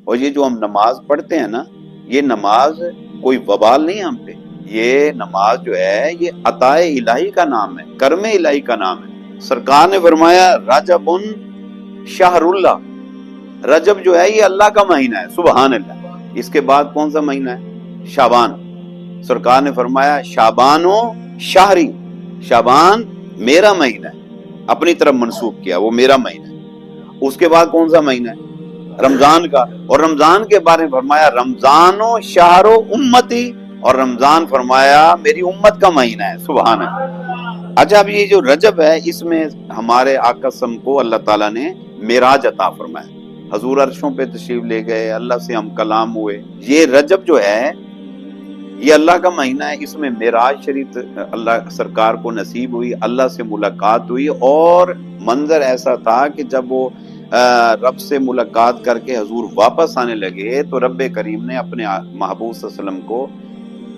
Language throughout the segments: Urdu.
اور یہ جو ہم نماز پڑھتے ہیں نا، یہ نماز کوئی وبال نہیں ہم پہ، یہ نماز جو ہے یہ عطائے الہی کا نام ہے، کرم الہی کا نام ہے۔ سرکار نے فرمایا رجب شہر اللہ، رجب جو ہے یہ اللہ کا مہینہ ہے، سبحان اللہ۔ اس کے بعد کون سا مہینہ ہے؟ شعبان۔ سرکار نے فرمایا شعبان و شہری، شعبان میرا مہینہ ہے، اپنی طرف منسوب کیا، وہ میرا مہینہ ہے۔ اس کے بعد کون سا مہینہ ہے؟ رمضان کا، اور رمضان کے بارے میں فرمایا رمضان و شہر و امتی، اور رمضان فرمایا میری امت کا مہینہ ہے، سبحان اللہ۔ اچھا، اب یہ جو رجب ہے اس میں ہمارے آقا سم کو اللہ تعالیٰ نے معراج عطا فرمایا، حضور عرشوں پہ تشریف لے گئے، اللہ سے ہم کلام ہوئے۔ یہ رجب جو ہے یہ اللہ کا مہینہ ہے، اس میں معراج شریف اللہ سرکار کو نصیب ہوئی، اللہ سے ملاقات ہوئی، اور منظر ایسا تھا کہ جب وہ رب سے ملاقات کر کے حضور واپس آنے لگے تو رب کریم نے اپنے محبوب صلی اللہ علیہ وسلم کو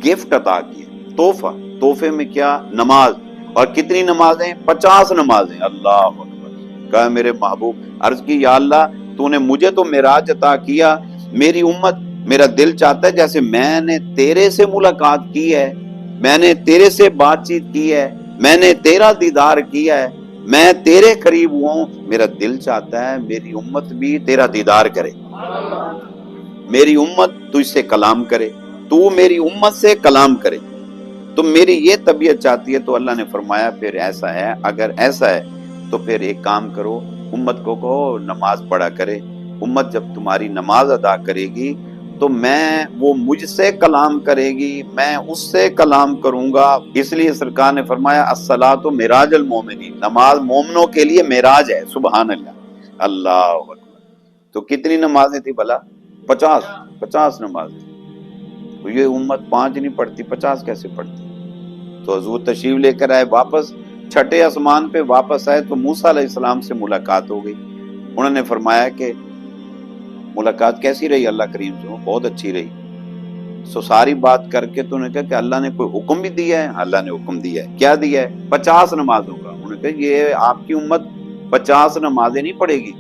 گفٹ عطا کیا، تحفہ۔ تحفے میں کیا؟ نماز۔ اور کتنی نمازیں؟ 50 نمازیں۔ اللہ اکبر۔ کہا میرے محبوب، عرض کی یا اللہ تو نے مجھے تو معراج عطا کیا، میری امت، میرا دل چاہتا ہے جیسے میں نے تیرے سے ملاقات کی ہے، میں نے تیرے سے بات چیت کی ہے، میں نے تیرا دیدار کیا ہے، میں تیرے قریب ہوں، میرا دل چاہتا ہے میری امت بھی تیرا دیدار کرے، میری امت تجھ سے کلام کرے، تو میری امت سے کلام کرے، تو میری یہ طبیعت چاہتی ہے۔ تو اللہ نے فرمایا پھر ایسا ہے، اگر ایسا ہے تو پھر ایک کام کرو، امت کو کہو نماز پڑھا کرے، امت جب تمہاری نماز ادا کرے گی تو وہ مجھ سے کلام کرے گی، میں اس سے کلام کروں گا۔ اس لیے سرکار نے فرمایا الصلاۃ معراج المومنین، نماز مومنوں کے لیے معراج ہے، سبحان اللہ۔ اللہ اکبر۔ تو کتنی نمازیں تھی بھلا؟ 50 نمازیں۔ تو یہ امت 5 نہیں پڑھتی، 50 کیسے پڑھتی؟ تو حضور تشریف لے کر آئے واپس، چھٹے آسمان پہ واپس آئے تو موسیٰ علیہ السلام سے ملاقات ہو گئی۔ انہوں نے فرمایا کہ ملاقات کیسی رہی اللہ کریم سے؟ بہت اچھی رہی۔ سو ساری بات کر کے تو انہوں نے کہا کہ اللہ نے کوئی حکم بھی دیا ہے؟ اللہ نے حکم دیا ہے۔ کیا دیا ہے؟ 50 نمازوں کا۔ انہوں نے کہا یہ آپ کی امت 50 نمازیں نہیں پڑھے گی،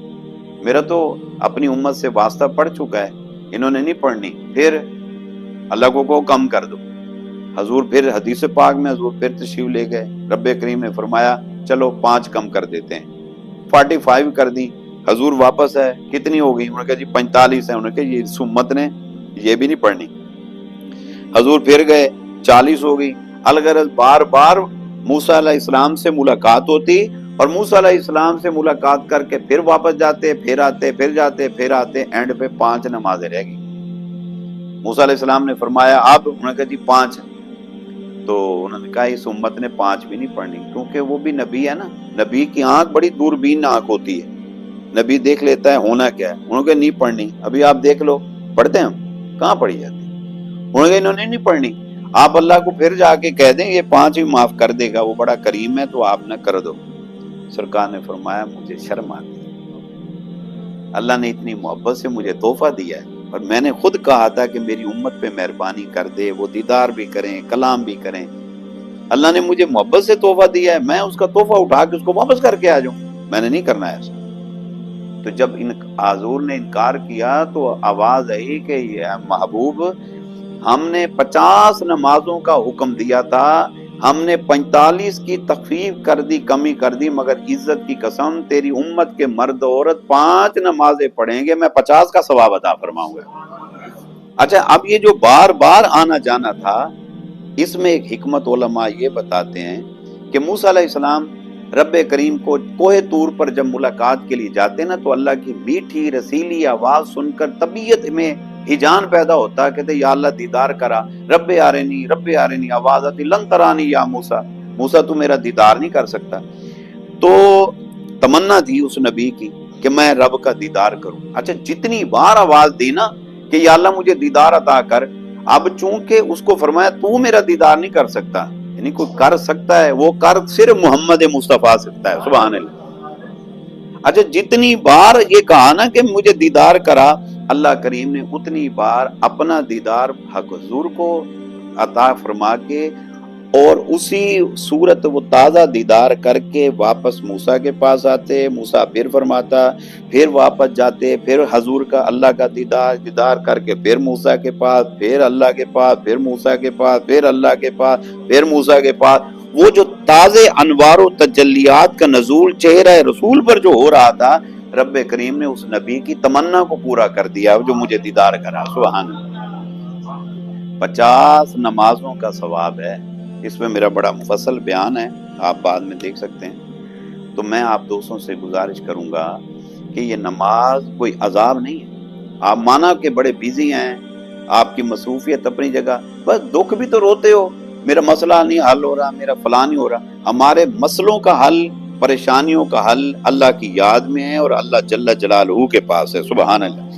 میرا تو اپنی امت سے واسطہ پڑ چکا ہے، انہوں نے نہیں پڑھنی۔ پھر اللہ کو کم کر دو۔ حضور پھر حدیث پاک میں حضور پھر تشریف لے گئے، رب کریم نے فرمایا چلو 5 کم کر دیتے ہیں، 45 کر دی۔ حضور واپس ہے، کتنی ہو گئی؟ انہوں نے کہا جی 45 ہے۔ انہوں نے کہا یہ اس امت نے یہ بھی نہیں پڑھنی۔ حضور پھر گئے، 40 ہو گئی۔ الغرض بار بار موسیٰ علیہ السلام سے ملاقات ہوتی، اور موسیٰ علیہ السلام سے ملاقات کر کے پھر واپس جاتے، پھر آتے، پھر جاتے، پھر آتے، اینڈ پہ 5 نمازیں رہ گئی۔ موسیٰ علیہ السلام نے فرمایا اب؟ انہوں نے کہا جی 5 ہیں۔ تو انہوں نے کہا اس امت نے 5 بھی نہیں پڑھنی، کیونکہ وہ بھی نبی ہے نا، نبی کی آنکھ بڑی دوربین آنکھ ہوتی ہے، نبی دیکھ لیتا ہے ہونا کیا ہے۔ انہوں نے کہا نہیں پڑھنی، ابھی آپ دیکھ لو، پڑھتے ہیں ہم کہاں پڑھی جاتی؟ انہوں نے کہا انہوں نے نہیں پڑھنی، آپ اللہ کو پھر جا کے کہہ دیں یہ 5 بھی معاف کر دے گا، وہ بڑا کریم ہے، تو آپ نہ کر دو۔ سرکار نے فرمایا مجھے شرم آتی ہے، اللہ نے اتنی محبت سے مجھے تحفہ دیا ہے، اور میں نے خود کہا تھا کہ میری امت پہ مہربانی کر دے، وہ دیدار بھی کریں، کلام بھی کریں۔ اللہ نے مجھے محبت سے تحفہ دیا ہے، میں اس کا تحفہ اٹھا کے اس کو واپس کر کے آ جاؤں؟ میں نے نہیں کرنا ایسا۔ تو جب حضور نے انکار کیا تو آواز آئی کہ یہ محبوب، ہم نے 50 نمازوں کا حکم دیا تھا، ہم نے 45 کی تخفیف کر دی، کمی کر دی، مگر عزت کی قسم تیری امت کے مرد عورت 5 نمازیں پڑھیں گے، میں 50 کا ثواب عطا فرماؤں گا۔ اچھا، اب یہ جو بار بار آنا جانا تھا، اس میں ایک حکمت علماء یہ بتاتے ہیں کہ موسیٰ علیہ السلام رب کریم کو کوہ طور پر جب ملاقات کے لیے جاتے نا تو اللہ کی میٹھی رسیلی آواز سن کر طبیعت میں ہیجان پیدا ہوتا، کہتے یا اللہ دیدار کرا، رب آرنی، آواز آتی لن ترانی یا موسیٰ، موسیٰ تو میرا دیدار نہیں کر سکتا۔ تو تمنا تھی اس نبی کی کہ میں رب کا دیدار کروں۔ اچھا، جتنی بار آواز دی نا کہ یا اللہ مجھے دیدار عطا کر، اب چونکہ اس کو فرمایا تو میرا دیدار نہیں کر سکتا، یعنی کوئی کر سکتا ہے، وہ کر صرف محمد مصطفیٰ سکتا ہے، سبحان اللہ۔ اچھا، جتنی بار یہ کہا نا کہ مجھے دیدار کرا، اللہ کریم نے اتنی بار اپنا دیدار حق حضور کو عطا فرما کے اور اسی صورت وہ تازہ دیدار کر کے واپس موسیٰ کے پاس آتے، موسیٰ پھر فرماتا، پھر واپس جاتے، پھر حضور کا اللہ کا دیدار کر کے پھر موسیٰ کے پاس، پھر اللہ کے پاس، پھر موسیٰ کے پاس، پھر اللہ کے پاس، پھر موسیٰ کے پاس۔ وہ جو تازے انوار و تجلیات کا نزول چہرہ رسول پر جو ہو رہا تھا، رب کریم نے اس نبی کی تمنا کو پورا کر دیا جو مجھے دیدار کرا۔ سبحان اللہ۔ 50 نمازوں کا ثواب ہے، اس میں میرا بڑا مفصل بیان ہے، آپ بعد میں دیکھ سکتے ہیں۔ تو میں آپ دوستوں سے گزارش کروں گا کہ یہ نماز کوئی عذاب نہیں ہے۔ آپ مانا کہ بڑے بیزی ہیں، آپ کی مصروفیت اپنی جگہ، بس دکھ بھی تو روتے ہو، میرا مسئلہ نہیں حل ہو رہا، میرا فلاں نہیں ہو رہا۔ ہمارے مسئلوں کا حل، پریشانیوں کا حل اللہ کی یاد میں ہے اور اللہ جل جلالہ کے پاس ہے۔ سبحان اللہ۔